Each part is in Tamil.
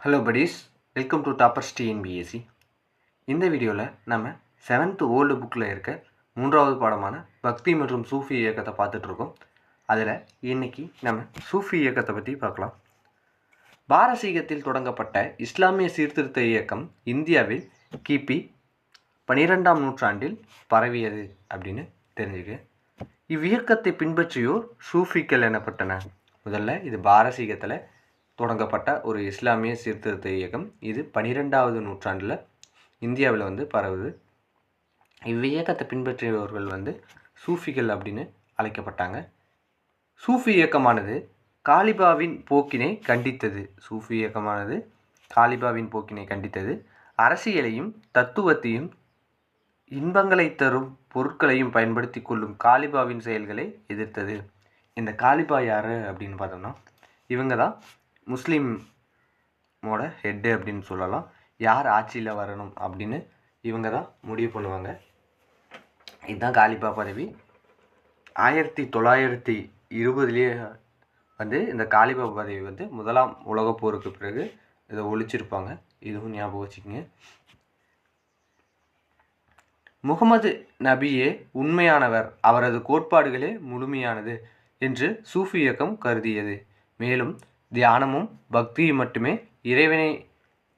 Hello buddies, welcome to toppers TNPSC. இந்த வீடியோவில் நம்ம 7th ஓல்டு புக்கில் இருக்க 3வது பாடமான பக்தி மற்றும் சூஃபி இயக்கத்தை பார்த்துட்ருக்கோம். அதில் இன்றைக்கி நம்ம சூஃபி இயக்கத்தை பற்றி பார்க்கலாம். பாரசீகத்தில் தொடங்கப்பட்ட இஸ்லாமிய சீர்திருத்த இயக்கம் இந்தியாவில் கிபி 12ஆம் நூற்றாண்டில் பரவியது அப்படின்னு தெரிஞ்சுக்க. இவ்வியக்கத்தை பின்பற்றியோர் சூஃபிக்கள் எனப்பட்டனர். முதல்ல இது பாரசீகத்தில் தொடங்கப்பட்ட ஒரு இஸ்லாமிய சீர்திருத்த இயக்கம். இது 12வது நூற்றாண்டில் இந்தியாவில் பரவுது. இவ்வியக்கத்தை பின்பற்றியவர்கள் சூஃபிகள் அப்படின்னு அழைக்கப்பட்டாங்க. சூஃபி இயக்கமானது காலிபாவின் போக்கினை கண்டித்தது. அரசியலையும் தத்துவத்தையும் இன்பங்களை தரும் பொருட்களையும் பயன்படுத்தி கொள்ளும் காலிபாவின் செயல்களை எதிர்த்தது. இந்த காலிபா யார் அப்படின்னு பார்த்தோம்னா, இவங்க தான் முஸ்லீமோட ஹெட்டு அப்படின்னு சொல்லலாம். யார் ஆட்சியில் வரணும் அப்படின்னு இவங்க தான் முடிவு பண்ணுவாங்க. இதுதான் காலிபா பதவி. 1920 இந்த காலிபா பதவி முதலாம் உலகப் போருக்கு பிறகு இதை ஒழிச்சிருப்பாங்க. இதுவும் ஞாபகம் வச்சுக்கோங்க. முகமது நபியே உண்மையானவர், அவரது கோட்பாடுகளே முழுமையானது என்று சூஃபி இயக்கம் கருதியது. மேலும் தியானமும் பக்தியும் மட்டுமே இறைவனை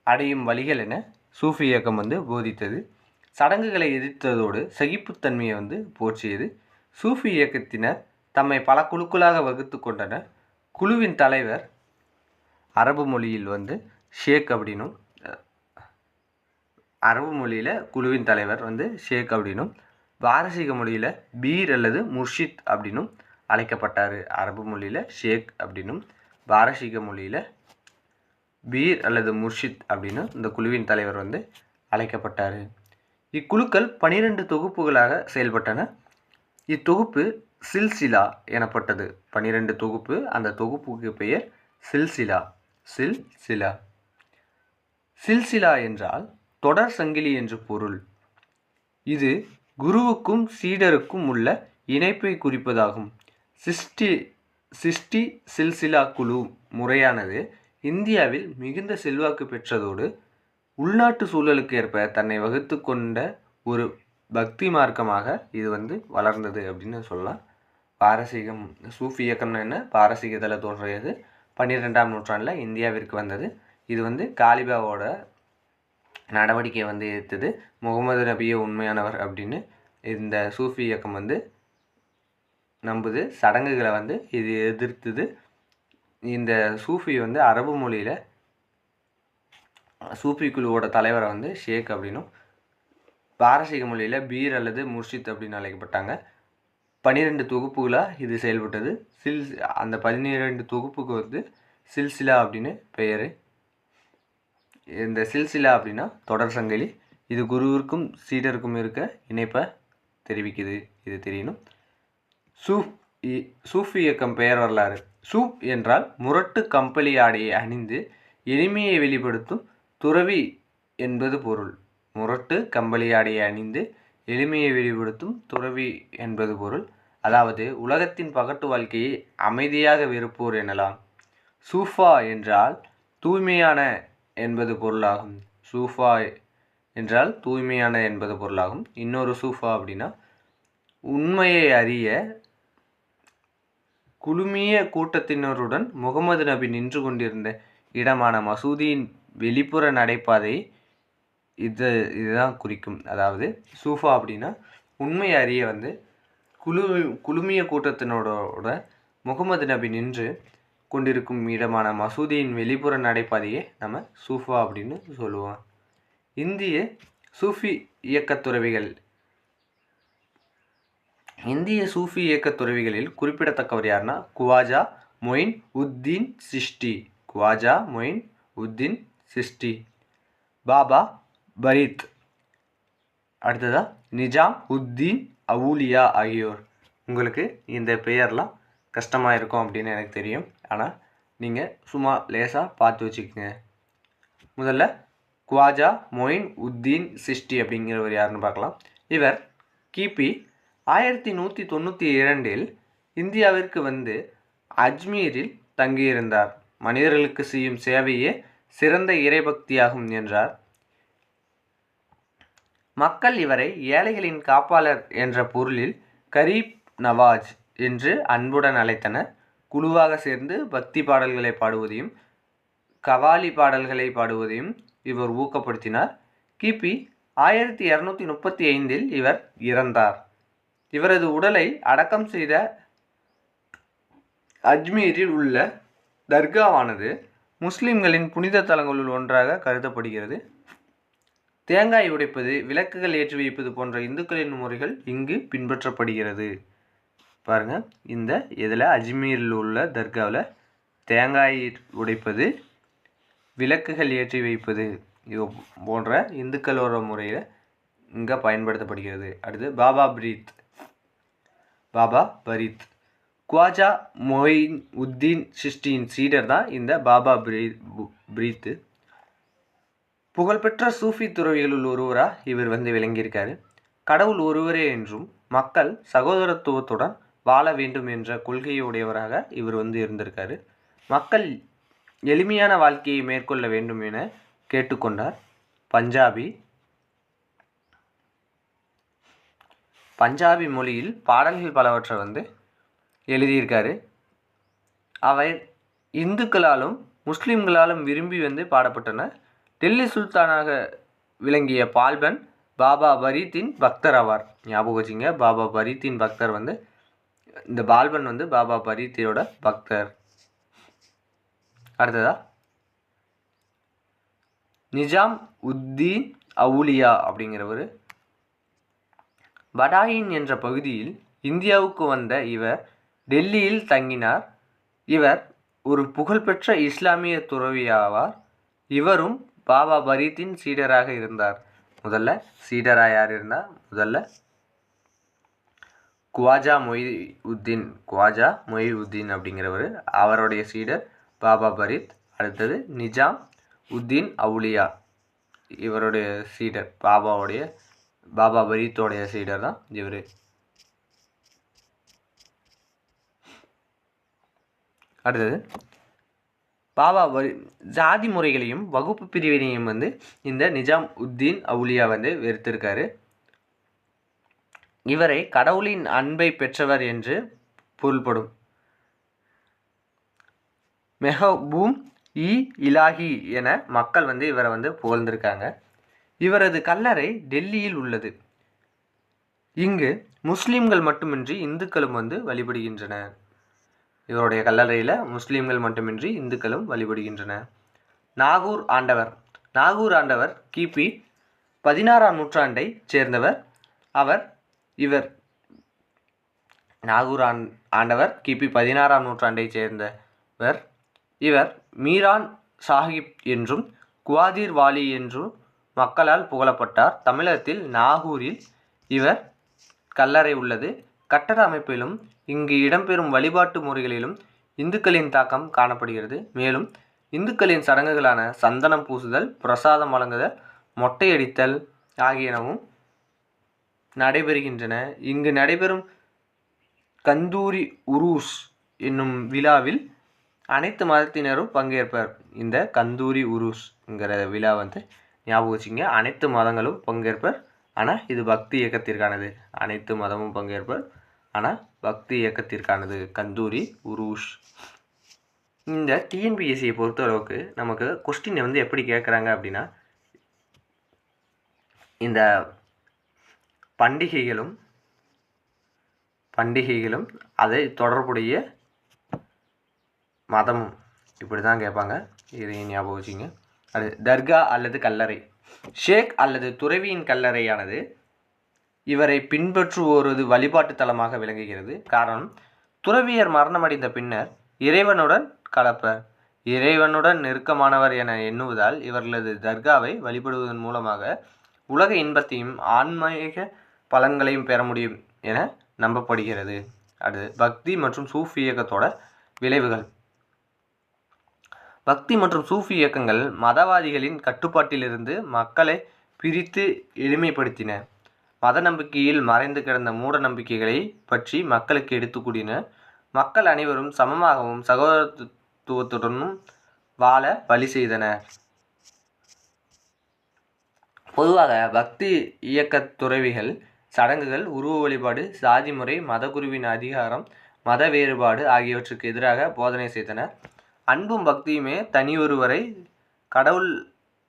அடையும் வழிகள் என சூஃபி இயக்கம் போதித்தது. சடங்குகளை எதிர்த்ததோடு சகிப்புத்தன்மையை போற்றியது. சூஃபி இயக்கத்தினர் தம்மை பல குழுக்களாக வகுத்து கொண்டனர். குழுவின் தலைவர் அரபு மொழியில் ஷேக் அப்படின்னும், அரபு மொழியில் குழுவின் தலைவர் ஷேக் அப்படின்னும், பாரசீக மொழியில் பீர் அல்லது முர்ஷித் அப்படின்னும் அழைக்கப்பட்டார். அரபு மொழியில் ஷேக் அப்படின்னும், பாரசீக மொழியில் பீர் அல்லது முர்ஷித் அப்படின்னு இந்த குழுவின் தலைவர் அழைக்கப்பட்டார். இக்குழுக்கள் 12 தொகுப்புகளாக செயல்பட்டன. இத்தொகுப்பு சில்சிலா எனப்பட்டது. 12 தொகுப்பு. அந்த தொகுப்புக்கு பெயர் சில்சிலா. சில்சிலா என்றால் தொடர் சங்கிலி என்று பொருள். இது குருவுக்கும் சீடருக்கும் உள்ள இணைப்பை குறிப்பதாகும். சிஷ்டி சில்சிலா குழு முறையானது இந்தியாவில் மிகுந்த செல்வாக்கு பெற்றதோடு உள்நாட்டு சூழலுக்கு ஏற்ப தன்னை வகுத்து கொண்ட ஒரு பக்தி மார்க்கமாக இது வளர்ந்தது அப்படின்னு சொல்லலாம். பாரசீகம் சூஃபி இயக்கம்னு என்ன, பாரசீகத்தில் தோன்றியது. 12ஆம் நூற்றாண்டில் இந்தியாவிற்கு வந்தது. இது காலிபாவோட நடவடிக்கையை எதிர்த்தது. முகமது நபியே உண்மையானவர் அப்படின்னு இந்த சூஃபி இயக்கம் நம்புது. சடங்குகளை இது எதிர்த்தது. இந்த சூஃபி அரபு மொழியில் சூஃபி குழுவோட தலைவரை ஷேக் அப்படின்னும், பாரசீக மொழியில் பீர் அல்லது முர்ஷித் அப்படின்னு அழைக்கப்பட்டாங்க. 12 தொகுப்புகளாக இது செயல்பட்டது. அந்த 12 தொகுப்புக்கு சில்சிலா அப்படின்னு பெயர். இந்த சில்சிலா அப்படின்னா தொடர் சங்கிலி. இது குருவிற்கும் சீடருக்கும் இருக்க இணைப்பை தெரிவிக்குது. இது தெரியணும். சூஃபி இயக்கம் பெயர் வரலாறு. சூப் என்றால் முரட்டு கம்பளி ஆடையை அணிந்து எளிமையை வெளிப்படுத்தும் துறவி என்பது பொருள். முரட்டு கம்பளி ஆடையை அணிந்து எளிமையை வெளிப்படுத்தும் துறவி என்பது பொருள். அதாவது உலகத்தின் பகட்டு வாழ்க்கையை அமைதியாக வெறுப்போர் எனலாம். சூஃபா என்றால் தூய்மையான என்பது பொருளாகும். சூஃபா என்றால் தூய்மையான என்பது பொருளாகும். இன்னொரு சூஃபா அப்படின்னா உண்மையை அறிய குழுமிய கூட்டத்தினருடன் முகமது நபி நின்று கொண்டிருந்த இடமான மசூதியின் வெளிப்புற நடைபாதை இதுதான் குறிக்கும். அதாவது சூஃபா அப்படின்னா உண்மை அறிய குழுமிய கூட்டத்தினரோட முகமது நபி நின்று கொண்டிருக்கும் இடமான மசூதியின் வெளிப்புற நடைபாதையை நம்ம சூஃபா அப்படின்னு சொல்லுவோம். இந்திய சூஃபி இயக்கத் துறவிகளில் குறிப்பிடத்தக்கவர் யாருன்னா குவாஜா மொயின் உத்தீன் சிஷ்டி, பாபா பரீத், அடுத்ததா நிஜாம் உத்தீன் அவுலியா ஆகியோர். உங்களுக்கு இந்த பெயர்லாம் கஷ்டமாக இருக்கும் அப்படின்னு எனக்கு தெரியும். ஆனால் நீங்கள் சும்மா லேசாக பார்த்து வச்சுக்கோங்க. முதல்ல குவாஜா மொயின் உத்தீன் சிஷ்டி அப்படிங்கிறவர் யாருன்னு பார்க்கலாம். இவர் கிபி 1192 இந்தியாவிற்கு அஜ்மீரில் தங்கியிருந்தார். மனிதர்களுக்கு செய்யும் சேவையே சிறந்த இறைபக்தியாகும் என்றார். மக்கள் இவரை ஏழைகளின் காப்பாளர் என்ற பொருளில் கரீப் நவாஜ் என்று அன்புடன் அழைத்தனர். குழுவாக சேர்ந்து பக்தி பாடல்களை பாடுவதையும் கவாலி பாடல்களை பாடுவதையும் இவர் ஊக்கப்படுத்தினார். கிபி 1235 இவர் இறந்தார். இவரது உடலை அடக்கம் செய்த அஜ்மீரில் உள்ள தர்காவானது முஸ்லிம்களின் புனித தலங்களுள் ஒன்றாக கருதப்படுகிறது. தேங்காய் உடைப்பது, விளக்குகள் ஏற்றி வைப்பது போன்ற இந்துக்களின் முறைகள் இங்கு பின்பற்றப்படுகிறது. பாருங்கள், இந்த இதில் அஜ்மீரில் உள்ள தர்காவில் தேங்காய் உடைப்பது, விளக்குகள் ஏற்றி வைப்பது இது போன்ற இந்துக்களோட முறையில் இங்கே பயன்படுத்தப்படுகிறது. அடுத்து பாபா பரீத் குவாஜா மொயின் உத்தீன் சிஷ்டியின் சீடர் தான் இந்த பாபா பரீத். புகழ்பெற்ற சூஃபி துறவிகளுள் ஒருவராக இவர் விளங்கியிருக்காரு. கடவுள் ஒருவரே என்றும் மக்கள் சகோதரத்துவத்துடன் வாழ வேண்டும் என்ற கொள்கையுடையவராக இவர் இருந்திருக்காரு. மக்கள் எளிமையான வாழ்க்கையை மேற்கொள்ள வேண்டும் என கேட்டுக்கொண்டார். பஞ்சாபி மொழியில் பாடல்கள் பலவற்றை எழுதியிருக்காரு. அவை இந்துக்களாலும் முஸ்லிம்களாலும் விரும்பி பாடப்பட்டன. டெல்லி சுல்தானாக விளங்கிய பால்பன் பாபா பரீத்தின் பக்தர் ஆவார். ஞாபகம் வச்சுங்க, பாபா பரீத்தின் பக்தர் இந்த பால்பன் பாபா பரீத்தியோட பக்தர். அடுத்ததா நிஜாம் உத்தீன் அவுலியா அப்படிங்கிறவர் படாயின் என்ற பகுதியில் இந்தியாவுக்கு வந்த இவர் டெல்லியில் தங்கினார். இவர் ஒரு புகழ்பெற்ற இஸ்லாமிய துறவியாவார். இவரும் பாபா பரீத்தின் சீடராக இருந்தார். முதல்ல சீடராக யார் இருந்தார்? முதல்ல குவாஜா மொய்உத்தீன் அப்படிங்கிறவர், அவருடைய சீடர் பாபா பரீத். அடுத்தது நிஜாம் உத்தீன் அவுலியா, இவருடைய சீடர் பாபா பரீத்தோடைய சீடர் தான் இவர். அடுத்தது ஜாதி முறைகளையும் வகுப்பு பிரிவினையும் இந்த நிஜாம் உத்தீன் அவுலியா வெறுத்திருக்காரு. இவரை கடவுளின் அன்பை பெற்றவர் என்று பொருள்படும். மெஹபூம் இ இலாஹி என மக்கள் இவரை புகழ்ந்திருக்காங்க. இவரது கல்லறை டெல்லியில் உள்ளது. இங்கு முஸ்லிம்கள் மட்டுமின்றி இந்துக்களும் வழிபடுகின்றனர். இவருடைய கல்லறையில் முஸ்லிம்கள் மட்டுமின்றி இந்துக்களும் வழிபடுகின்றனர். நாகூர் ஆண்டவர் கிபி 16ஆம் நூற்றாண்டை சேர்ந்தவர். இவர் மீரான் சாஹிப் என்றும் குவாதிர் வாலி என்றும் மக்களால் புகழப்பட்டார். தமிழகத்தில் நாகூரில் இவர் கல்லறை உள்ளது. கட்டட அமைப்பிலும் இங்கு இடம்பெறும் வழிபாட்டு முறைகளிலும் இந்துக்களின் தாக்கம் காணப்படுகிறது. மேலும் இந்துக்களின் சடங்குகளான சந்தனம் பூசுதல், பிரசாதம் வழங்குதல், மொட்டையடித்தல் ஆகியனவும் நடைபெறுகின்றன. இங்கு நடைபெறும் கந்தூரி உருஸ் என்னும் விழாவில் அனைத்து மதத்தினரும் பங்கேற்பர். இந்த கந்தூரி உருஸ்ங்கிற விழா ஞாபகம் வச்சுங்க, அனைத்து மதங்களும் பங்கேற்பர். ஆனால் இது பக்தி இயக்கத்திற்கானது. அனைத்து மதமும் பங்கேற்பர், ஆனால் பக்தி இயக்கத்திற்கானது கந்தூரி உருஸ். இந்த டிஎன்பிஎஸ்சியை பொறுத்தளவுக்கு நமக்கு கொஸ்டின் எப்படி கேட்குறாங்க அப்படின்னா, இந்த பண்டிகைகளும் அதை தொடர்புடைய மதமும் இப்படி தான் கேட்பாங்க. இதையும் ஞாபகம் வச்சுங்க. அது தர்கா அல்லது கல்லறை. ஷேக் அல்லது துறவியின் கல்லறையானது இவரை பின்பற்றுவோரது வழிபாட்டு தலமாக விளங்குகிறது. காரணம், துறவியர் மரணமடைந்த பின்னர் இறைவனுடன் கலப்பர், இறைவனுடன் நெருக்கமானவர் என எண்ணுவதால் இவர்களது தர்காவை வழிபடுவதன் மூலமாக உலக இன்பத்தையும் ஆன்மீக பலன்களையும் பெற முடியும் என நம்பப்படுகிறது. அது பக்தி மற்றும் சூஃபி இயக்கத்தோட விளைவுகள். பக்தி மற்றும் சூஃபி இயக்கங்கள் மதவாதிகளின் கட்டுப்பாட்டிலிருந்து மக்களை பிரித்து எளிமைப்படுத்தின. மத நம்பிக்கையில் மறைந்து கிடந்த மூட நம்பிக்கைகளை பற்றி மக்களுக்கு எடுத்து கூடின. மக்கள் அனைவரும் சமமாகவும் சகோதரத்துவத்துடனும் வாழ வழி செய்தனர். பொதுவாக பக்தி இயக்கத் துறவிகள் சடங்குகள், உருவ வழிபாடு, சாதி முறை, மதகுருவின் அதிகாரம், மத வேறுபாடு ஆகியவற்றுக்கு எதிராக போதனை செய்தனர். அன்பும் பக்தியுமே தனியொருவரை கடவுள்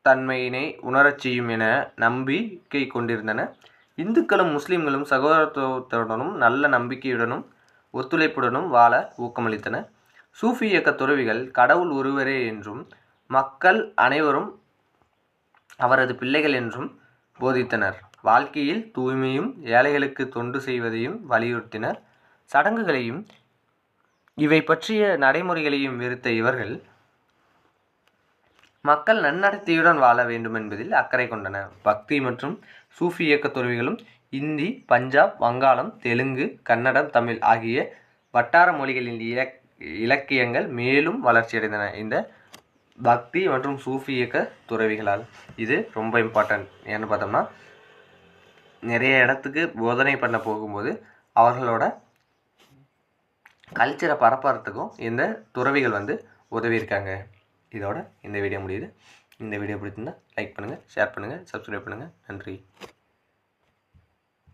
தன்மையினை உணரச் செய்யும் என நம்பிக்கை கொண்டிருந்தனர். இந்துக்களும் முஸ்லிம்களும் சகோதரத்துவத்துடனும் நல்ல நம்பிக்கையுடனும் ஒத்துழைப்புடனும் வாழ ஊக்கமளித்தனர். சூஃபி இயக்க துறவிகள் கடவுள் ஒருவரே என்றும் மக்கள் அனைவரும் அவரது பிள்ளைகள் என்றும் போதித்தனர். வாழ்க்கையில் தூய்மையும் ஏழைகளுக்கு தொண்டு செய்வதையும் வலியுறுத்தினர். சடங்குகளையும் இவை பற்றிய நடைமுறைகளையும் வெறுத்த இவர்கள் மக்கள் நன்னடத்தையுடன் வாழ வேண்டும் என்பதில் அக்கறை கொண்டனர். பக்தி மற்றும் சூஃபி இயக்க துறவிகளும் இந்தி, பஞ்சாப், வங்காளம், தெலுங்கு, கன்னடம், தமிழ் ஆகிய வட்டார மொழிகளின் இலக்கியங்கள் மேலும் வளர்ச்சியடைந்தன. இந்த பக்தி மற்றும் சூஃபி இயக்க துறவிகளால் இது ரொம்ப இம்பார்ட்டன்ட். ஏன்னு பார்த்தோம்னா நிறைய இடத்துக்கு போதனை பண்ண போகும்போது அவர்களோட கல்ச்சரை பரப்புறதுக்கும் இந்த துறவிகள் உதவியிருக்காங்க. இதோட இந்த வீடியோ முடியுது. இந்த வீடியோ பிடிச்சிருந்தால் லைக் பண்ணுங்கள், ஷேர் பண்ணுங்கள், சப்ஸ்கிரைப் பண்ணுங்கள். நன்றி.